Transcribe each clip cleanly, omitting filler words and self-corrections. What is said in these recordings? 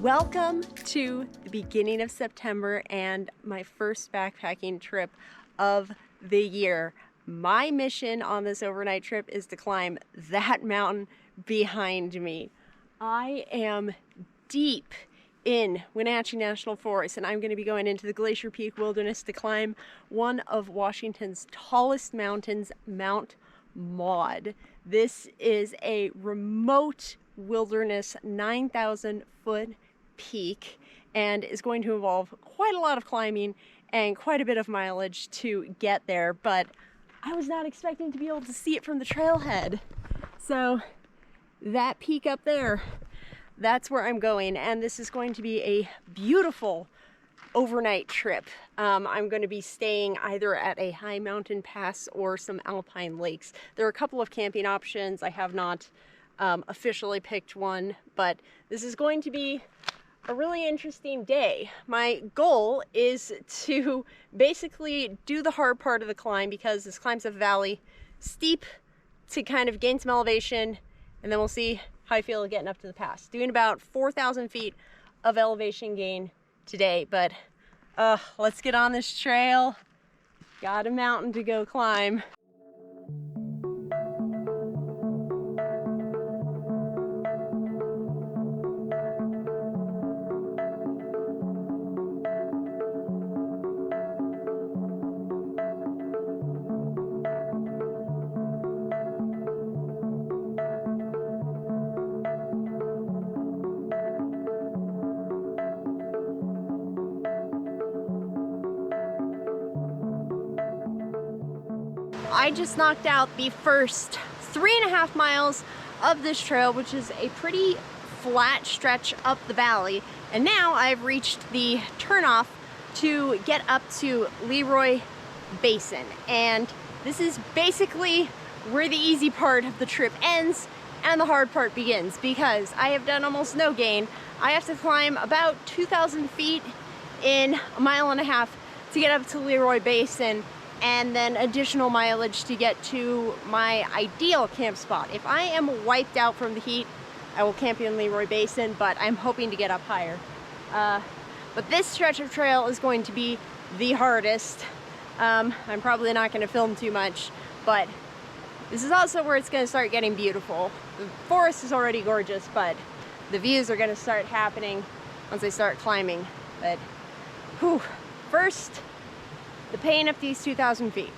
Welcome to the beginning of September and my first backpacking trip of the year. My mission on this overnight trip is to climb that mountain behind me. I am deep in Wenatchee National Forest and I'm going to be going into the Glacier Peak Wilderness to climb one of Washington's tallest mountains, Mount Maude. This is a remote wilderness 9,000 foot peak and is going to involve quite a lot of climbing and quite a bit of mileage to get there, but I was not expecting to be able to see it from the trailhead. So that peak up there, that's where I'm going, and this is going to be a beautiful overnight trip. I'm going to be staying either at a high mountain pass or some alpine lakes. There are a couple of camping options. I have not officially picked one, but this is going to be a really interesting day. My goal is to basically do the hard part of the climb because this climb's a valley, steep to kind of gain some elevation, and then we'll see how I feel getting up to the pass. Doing about 4,000 feet of elevation gain today, but let's get on this trail. Got a mountain to go climb. I just knocked out the first 3.5 miles of this trail, which is a pretty flat stretch up the valley. And now I've reached the turnoff to get up to Leroy Basin. And this is basically where the easy part of the trip ends and the hard part begins, because I have done almost no gain. I have to climb about 2,000 feet in 1.5 miles to get up to Leroy Basin, and then additional mileage to get to my ideal camp spot. If I am wiped out from the heat, I will camp in Leroy Basin, but I'm hoping to get up higher. But this stretch of trail is going to be the hardest. I'm probably not going to film too much, but this is also where it's going to start getting beautiful. The forest is already gorgeous, but the views are going to start happening once I start climbing. But whew, first, the pain up these 2,000 feet.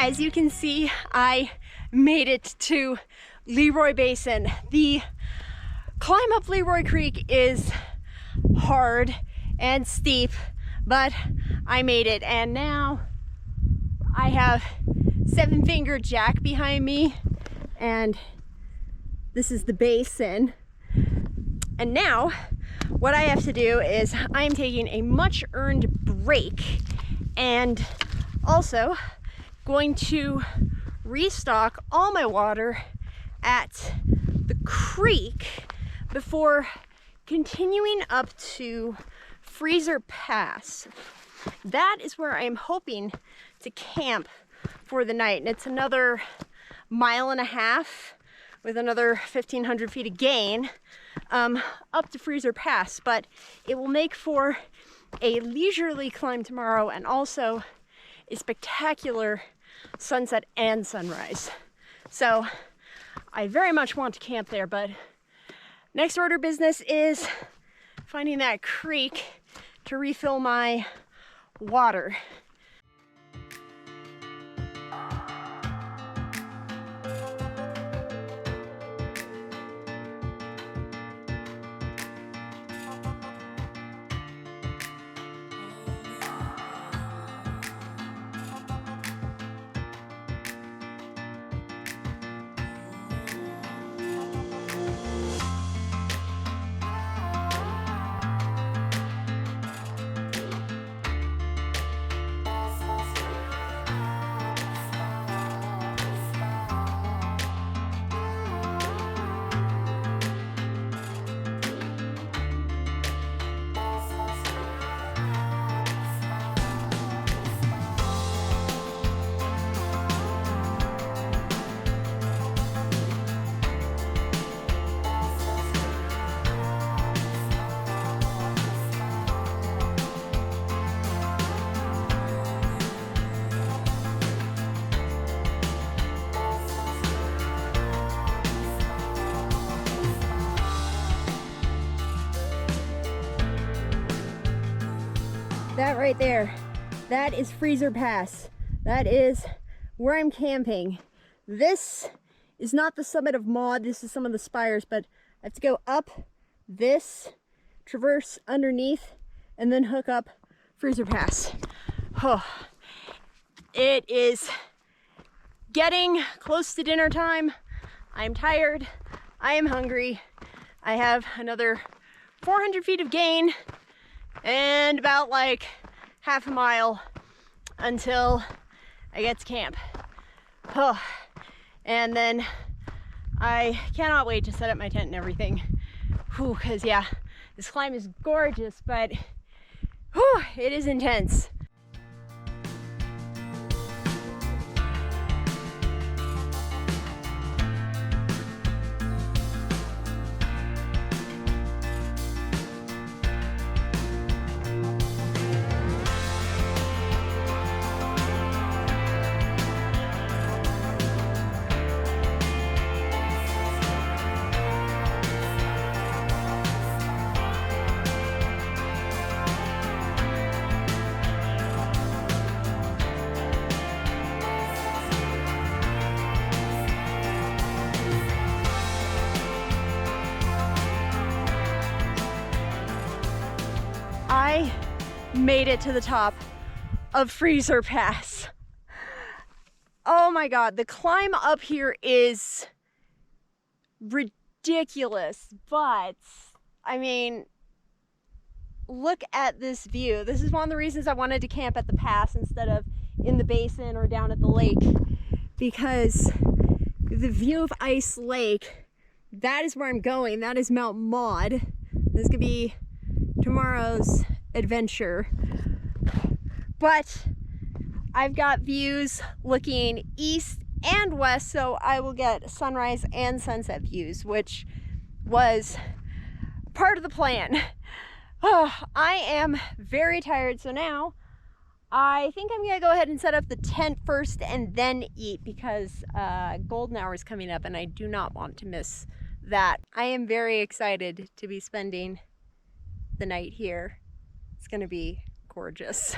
As you can see, I made it to Leroy Basin. The climb up Leroy Creek is hard and steep, but I made it. And now I have Seven Finger Jack behind me, and this is the basin. And now what I have to do is I'm taking a much earned break and also going to restock all my water at the creek before continuing up to Freezer Pass. That is where I'm hoping to camp for the night, and it's another 1.5 miles with another 1,500 feet of gain up to Freezer Pass, but it will make for a leisurely climb tomorrow and also a spectacular sunset and sunrise. So I very much want to camp there, but next order business is finding that creek to refill my water. right there, that is Freezer Pass. That is where I'm camping. This is not the summit of Maude. This is some of the spires, but I have to go up this, traverse underneath, and then hook up Freezer Pass. Oh, it is getting close to dinner time. I'm tired. I am hungry. I have another 400 feet of gain and about like half a mile until I get to camp. Oh, and then I cannot wait to set up my tent and everything. Whew, because yeah, this climb is gorgeous, but whew, it is intense. I made it to the top of Freezer Pass. Oh my God, the climb up here is ridiculous, but I mean, look at this view. This is one of the reasons I wanted to camp at the pass instead of in the basin or down at the lake, because the view of Ice Lake, that is where I'm going. That is Mount Maude. This could be tomorrow's adventure, but I've got views looking east and west, so I will get sunrise and sunset views, which was part of the plan. Oh, I am very tired, so now I think I'm gonna go ahead and set up the tent first and then eat, because golden hour is coming up and I do not want to miss that. I am very excited to be spending the night here. It's gonna be gorgeous.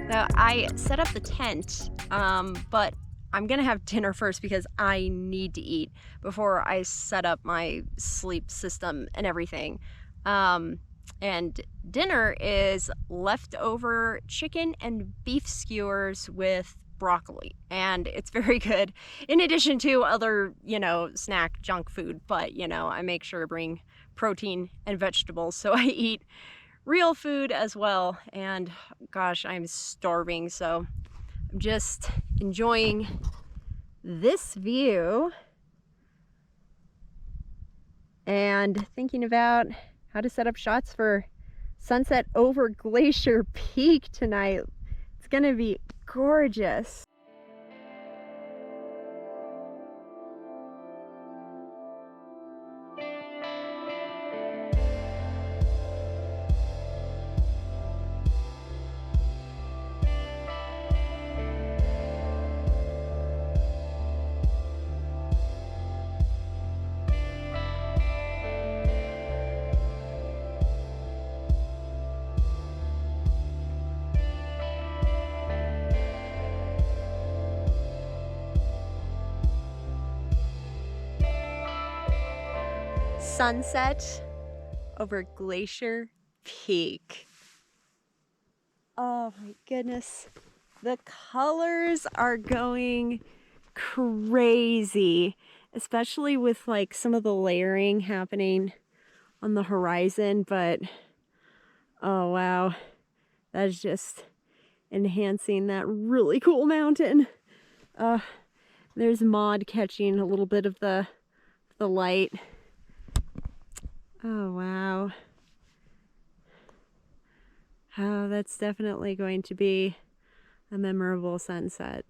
Now, I set up the tent, but I'm gonna have dinner first because I need to eat before I set up my sleep system and everything. And dinner is leftover chicken and beef skewers with broccoli, and it's very good, in addition to other, snack junk food. But, I make sure to bring protein and vegetables, so I eat real food as well. And gosh, I'm starving, so I'm just enjoying this view and thinking about how to set up shots for sunset over Glacier Peak tonight. It's gonna be gorgeous. Sunset over Glacier Peak. Oh my goodness. The colors are going crazy, especially with like some of the layering happening on the horizon. But oh wow, that is just enhancing that really cool mountain. There's Maude catching a little bit of the light. Oh wow. Oh, that's definitely going to be a memorable sunset.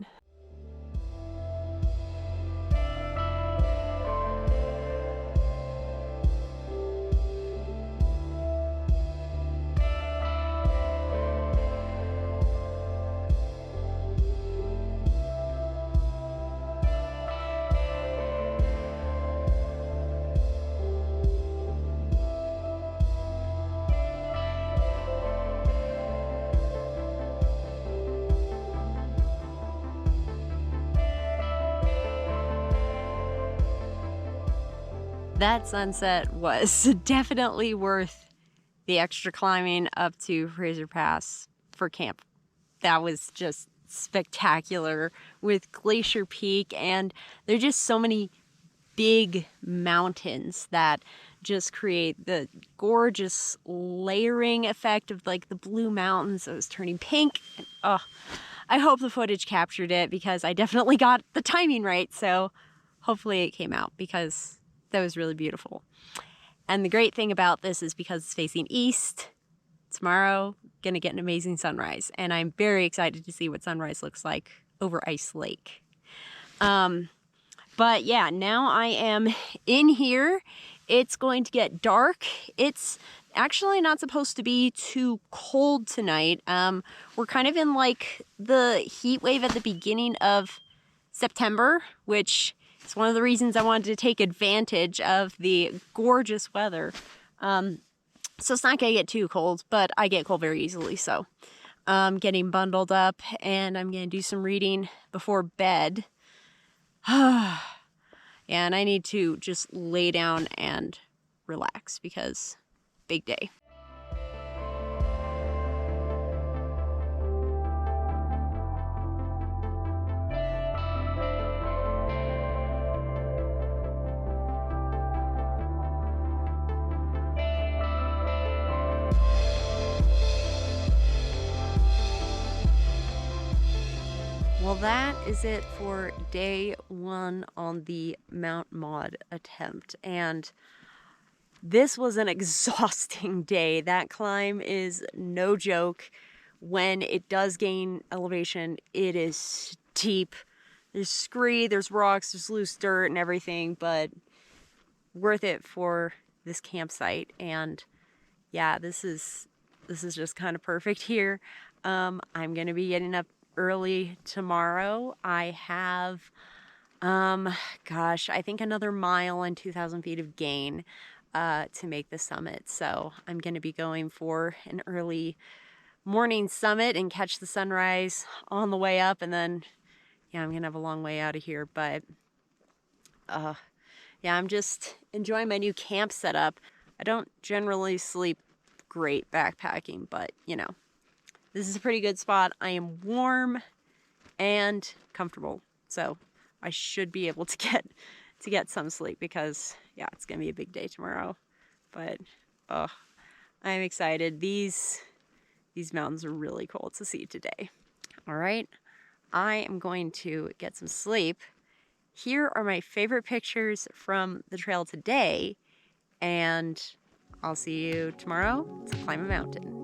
That sunset was definitely worth the extra climbing up to Fraser Pass for camp. That was just spectacular with Glacier Peak, and there are just so many big mountains that just create the gorgeous layering effect of like the blue mountains. It was turning pink, and I hope the footage captured it because I definitely got the timing right, so hopefully it came out because that was really beautiful. And the great thing about this is because it's facing east, tomorrow gonna get an amazing sunrise, and I'm very excited to see what sunrise looks like over Ice Lake. But yeah, now I am in here. It's going to get dark. It's actually not supposed to be too cold tonight. We're kind of in like the heat wave at the beginning of September, which is one of the reasons I wanted to take advantage of the gorgeous weather. So it's not gonna get too cold, but I get cold very easily, so I'm getting bundled up and I'm gonna do some reading before bed. And I need to just lay down and relax because big day. Well, that is it for day one on the Mount Maude attempt. And this was an exhausting day. That climb is no joke. When it does gain elevation, it is steep. There's scree, there's rocks, there's loose dirt and everything, but worth it for this campsite. And yeah, this is just kind of perfect here. I'm gonna be getting up early tomorrow. I have I think another mile and 2,000 feet of gain to make the summit, so I'm going to be going for an early morning summit and catch the sunrise on the way up, and then yeah, I'm gonna have a long way out of here. But yeah, I'm just enjoying my new camp setup. I don't generally sleep great backpacking, but you know, this is a pretty good spot. I am warm and comfortable, so I should be able to get some sleep because yeah, it's gonna be a big day tomorrow. But I'm excited. These mountains are really cool to see today. All right, I am going to get some sleep. Here are my favorite pictures from the trail today, and I'll see you tomorrow to climb a mountain.